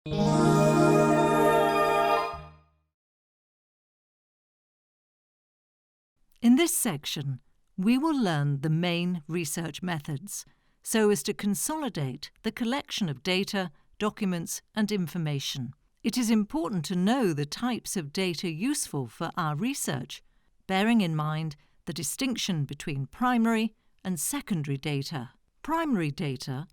In this section, we will learn the main research methods so as to consolidate the collection of data, documents and information. It is important to know the types of data useful for our research, bearing in mind the distinction between primary and secondary data. Primary data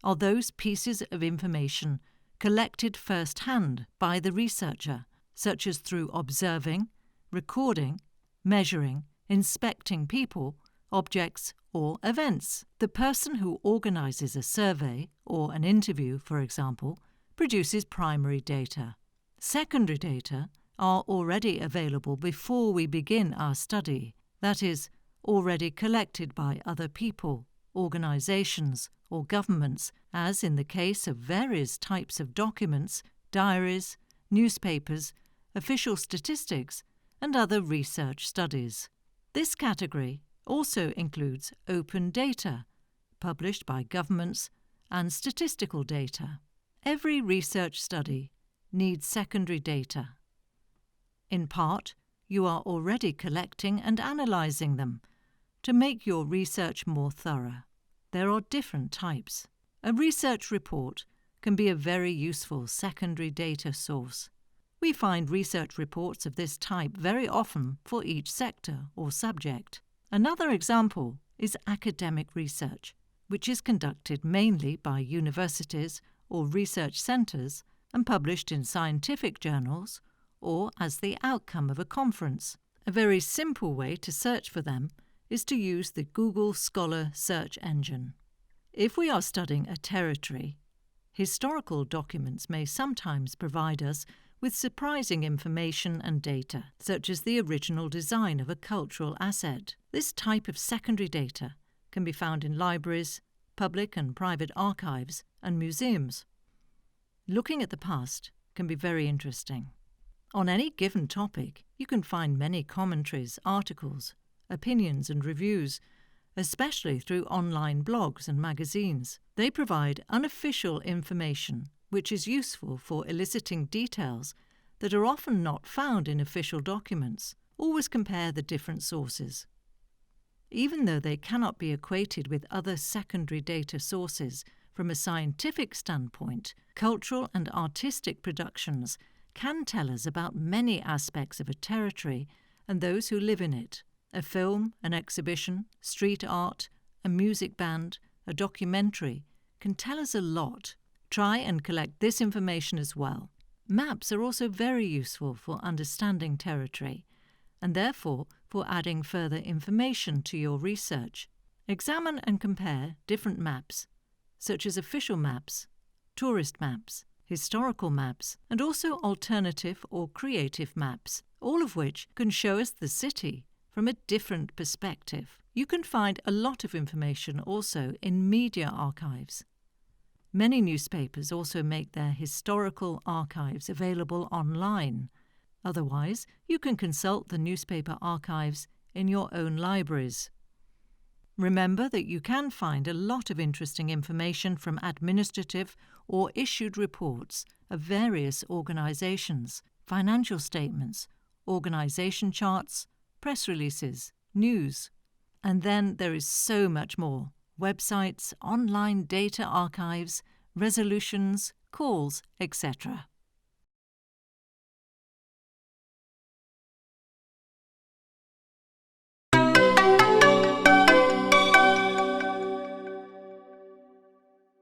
are those pieces of information collected first-hand by the researcher, such as through observing, recording, measuring, inspecting people, objects or events. The person who organises a survey or an interview, for example, produces primary data. Secondary data are already available before we begin our study, that is, already collected by other people, organisations or governments, as in the case of various types of documents, diaries, newspapers, official statistics and other research studies. This category also includes open data, published by governments, and statistical data. Every research study needs secondary data. In part, you are already collecting and analysing them to make your research more thorough. There are different types. A research report can be a very useful secondary data source. We find research reports of this type very often for each sector or subject. Another example is academic research, which is conducted mainly by universities or research centres and published in scientific journals or as the outcome of a conference. A very simple way to search for them is to use the Google Scholar search engine. If we are studying a territory, historical documents may sometimes provide us with surprising information and data, such as the original design of a cultural asset. This type of secondary data can be found in libraries, public and private archives, and museums. Looking at the past can be very interesting. On any given topic, you can find many commentaries, articles, opinions and reviews, especially through online blogs and magazines. They provide unofficial information which is useful for eliciting details that are often not found in official documents. Always compare the different sources. Even though they cannot be equated with other secondary data sources from a scientific standpoint, cultural and artistic productions can tell us about many aspects of a territory and those who live in it. A film, an exhibition, street art, a music band, a documentary can tell us a lot. Try and collect this information as well. Maps are also very useful for understanding territory and therefore for adding further information to your research. Examine and compare different maps, such as official maps, tourist maps, historical maps, and also alternative or creative maps, all of which can show us the city from a different perspective. You can find a lot of information also in media archives. Many newspapers also make their historical archives available online. Otherwise, you can consult the newspaper archives in your own libraries. Remember that you can find a lot of interesting information from administrative or issued reports of various organisations, financial statements, organisation charts, press releases, news. And then there is so much more. Websites, online data archives, resolutions, calls, etc.